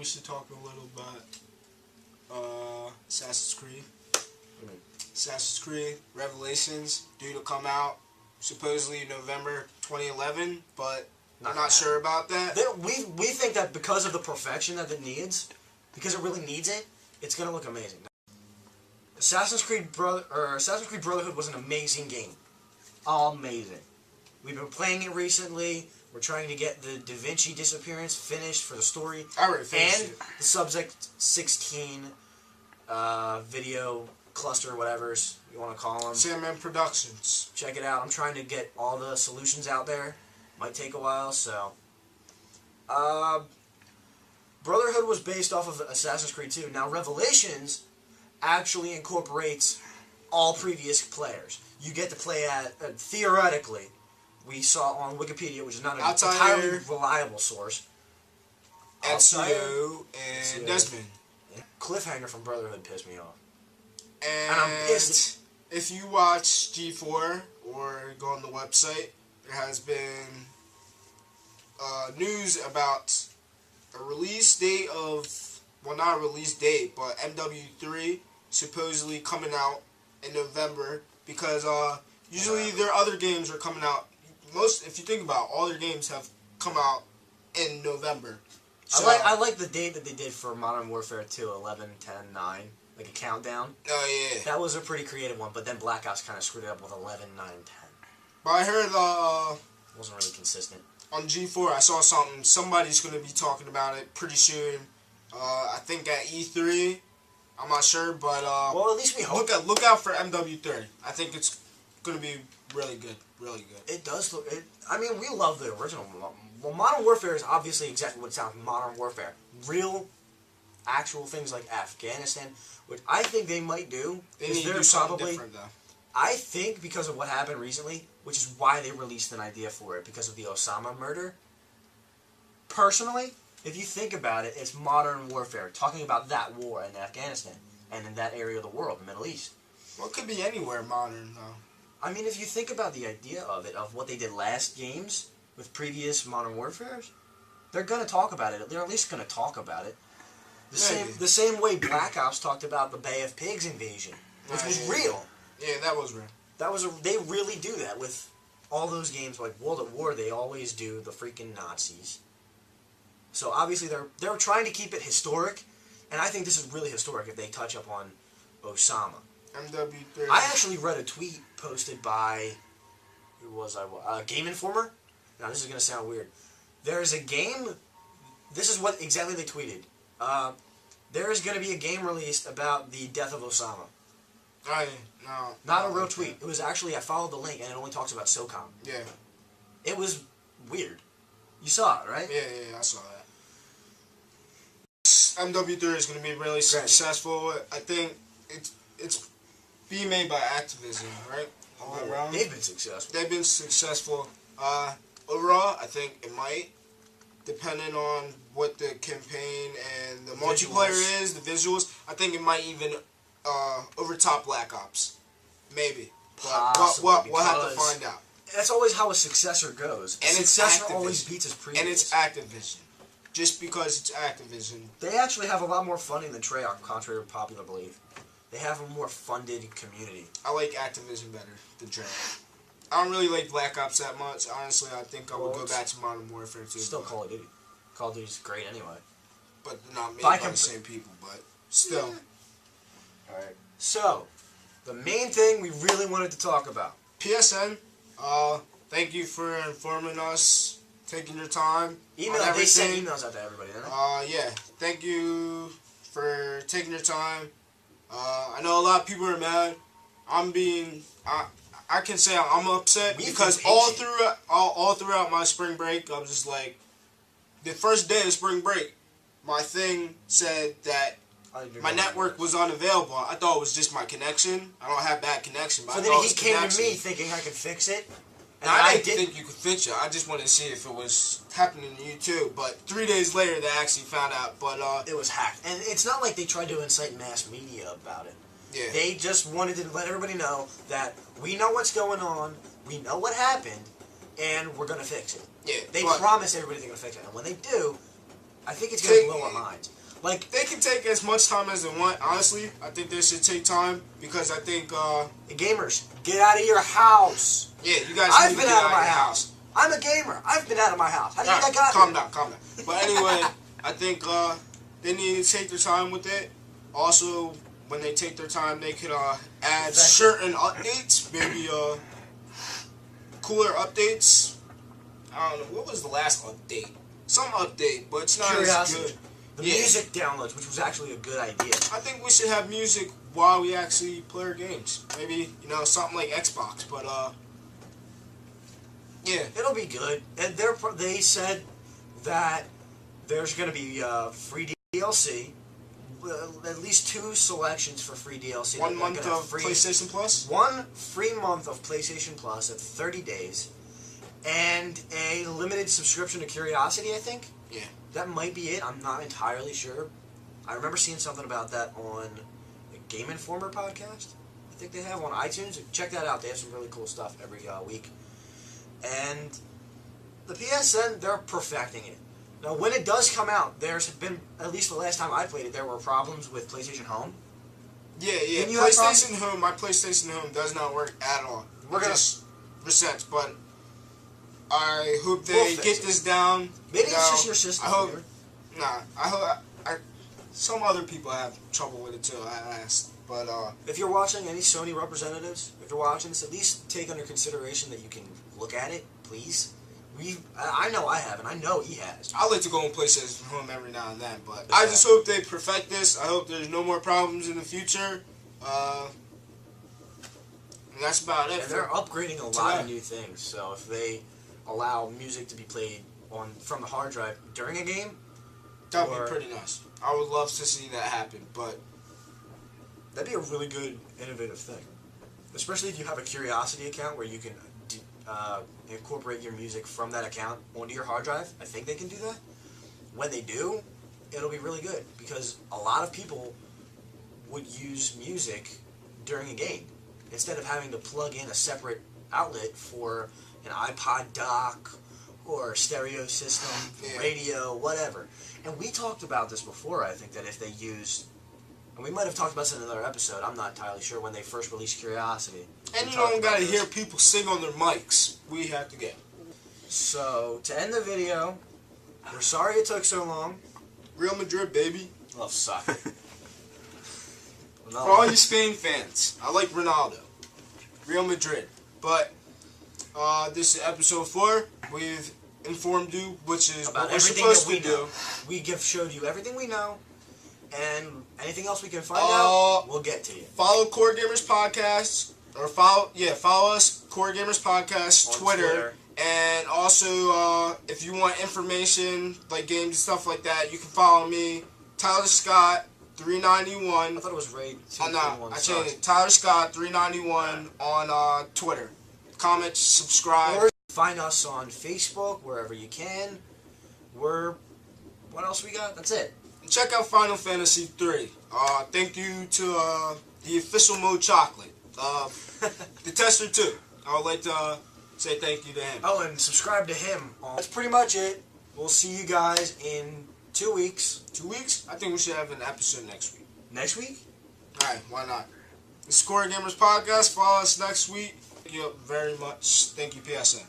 we should talk a little about Assassin's Creed. Assassin's Creed Revelations due to come out supposedly November 2011, but I'm not sure about that. We think that because of the perfection that it needs, because it really needs it, it's gonna look amazing. Assassin's Creed Brotherhood was an amazing game. Amazing. We've been playing it recently. We're trying to get the Da Vinci disappearance finished for the story. I already finished it. The Subject 16 video cluster, whatever you want to call them. Sandman Productions. Check it out. I'm trying to get all the solutions out there. Might take a while, so. Brotherhood was based off of Assassin's Creed 2. Now, Revelations actually incorporates all previous players. You get to play at, theoretically, we saw on Wikipedia, which is not an entirely reliable source, Ezio and Desmond. Cliffhanger from Brotherhood pissed me off. And I'm pissed. If you watch G4 or go on the website, there has been news about a release date of, well, not a release date, but MW3 supposedly coming out in November, because usually their other games are coming out. If you think about it, all their games have come out in November. So, I like the date that they did for Modern Warfare 2, 11, 10, 9, like a countdown. Oh, yeah. That was a pretty creative one, but then Black Ops kind of screwed it up with 11, 9, 10. But I heard it wasn't really consistent. On G4, I saw something. Somebody's going to be talking about it pretty soon. I think at E3. I'm not sure, but well, at least we hope. Look out for MW3. I think it's going to be really good. Really good. It does look. I mean, we love the original. Well, Modern Warfare is obviously exactly what it sounds like. Modern Warfare. Real, actual things like Afghanistan, which I think they might do. They need to do something different, though. I think because of what happened recently, which is why they released an idea for it, because of the Osama murder. Personally, if you think about it, it's Modern Warfare, talking about that war in Afghanistan and in that area of the world, the Middle East. Well, it could be anywhere modern, though. I mean, if you think about the idea of it, of what they did last games with previous Modern Warfares, they're going to talk about it. They're at least going to talk about it. The same way Black Ops talked about the Bay of Pigs invasion, which was real. Yeah, that was real. They really do that with all those games, like World at War. They always do the freaking Nazis. So obviously they're trying to keep it historic, and I think this is really historic if they touch up on Osama. MW3. I actually read a tweet posted by, who was I? Game Informer. Now this is gonna sound weird. There is a game. This is what exactly they tweeted. There is gonna be a game released about the death of Osama. No. Not a real tweet. It was actually, I followed the link and it only talks about SOCOM. Yeah. It was weird. You saw it, right? Yeah, I saw that. MW3 is going to be really successful. I think it's being made by Activision, right? Am I wrong? They've been successful. They've been successful. Overall, I think it might, depending on what the campaign and the multiplayer is, the visuals. I think it might even overtop Black Ops. Maybe. But we'll have to find out. That's always how a successor goes. A successor always beats his previous. And it's Activision. Just because it's Activision. They actually have a lot more funding than Treyarch, contrary to popular belief. They have a more funded community. I like Activision better than Treyarch. I don't really like Black Ops that much. Honestly, I think I would go back to Modern Warfare too. Still Call of Duty. Call of Duty's great anyway. But not made by the same people, but still. Alright. So, the main thing we really wanted to talk about. PSN, thank you for informing us, taking your time. They sent emails out to everybody, didn't they? Yeah. Thank you for taking your time. I know a lot of people are mad. I can say I'm upset because all throughout my spring break, I was just like, the first day of spring break, my thing said that my network was unavailable. I thought it was just my connection. I don't have bad connection. But so then he came to me thinking I could fix it. And I didn't think you could fix it. I just wanted to see if it was happening to you too. But 3 days later, they actually found out. But it was hacked. And it's not like they tried to incite mass media about it. Yeah. They just wanted to let everybody know that we know what's going on, we know what happened, and we're going to fix it. Yeah. They promise everybody they're going to fix it. And when they do, I think it's going to blow our minds. Like, they can take as much time as they want. Honestly, I think they should take time because I think the gamers, get out of your house. yeah, you guys. I've need been to get out of my your house. I'm a gamer. I've been out of my house. How do you think I got Calm here? down, calm down. But anyway, I think they need to take their time with it. Also, when they take their time, they could add certain updates, maybe cooler updates. I don't know, what was the last update? Some update, but it's not as good. The music downloads, which was actually a good idea. I think we should have music while we actually play our games. Maybe, something like Xbox, but yeah. It'll be good. And they said that there's going to be free DLC, at least 2 selections for free DLC. 1 month of PlayStation Plus? 1 free month of PlayStation Plus at 30 days, and a limited subscription to Curiosity, I think. Yeah. That might be it. I'm not entirely sure. I remember seeing something about that on the Game Informer podcast. I think they have on iTunes. Check that out. They have some really cool stuff every week. And the PSN, they're perfecting it. Now, when it does come out, there's been, at least the last time I played it, there were problems with PlayStation Home. Yeah. PlayStation Home, my PlayStation Home does not work at all. It just resets, but I hope they get this down. Maybe it's just your system. I hope some other people have trouble with it too. I asked, but if you're watching, any Sony representatives, if you're watching this, at least take under consideration that you can look at it, please. I know I have, and I know he has. I like to go on PlayStation Home every now and then, but I just hope they perfect this. I hope there's no more problems in the future. And that's about it. And they're upgrading a lot of new things, so if they allow music to be played from the hard drive during a game, that would be pretty nice. I would love to see that happen, but that'd be a really good, innovative thing. Especially if you have a Curiosity account where you can incorporate your music from that account onto your hard drive. I think they can do that. When they do, it'll be really good because a lot of people would use music during a game instead of having to plug in a separate outlet for an iPod dock or stereo system, radio, whatever. And we talked about this before, I think, that if they used, and we might have talked about this in another episode, I'm not entirely sure, when they first released Curiosity. And you don't gotta hear people sing on their mics. We have to get. So, to end the video, we're sorry it took so long. Real Madrid, baby. Love soccer. For all you Spain fans, I like Ronaldo. Real Madrid. But this is episode 4. We've informed you, which is about what we're everything supposed that we to know. do. We showed you everything we know, and anything else we can find out, we'll get to you. Follow Core Gamers Podcast, or follow us, Core Gamers Podcast, on Twitter. And also, if you want information, like games and stuff like that, you can follow me, Tyler Scott 391. I thought it was Ray. Oh no, I changed it. Tyler Scott 391 on Twitter. Comment, subscribe. Or find us on Facebook, wherever you can. What else we got? That's it. Check out Final Fantasy 3. Thank you to the official Mo Chocolate. The tester too. I would like to say thank you to him. Oh, and subscribe to him. That's pretty much it. We'll see you guys in 2 weeks. 2 weeks? I think we should have an episode next week. Next week? Alright, why not? The Core Gamers Podcast. Follow us next week. Thank you very much. Thank you, PSN.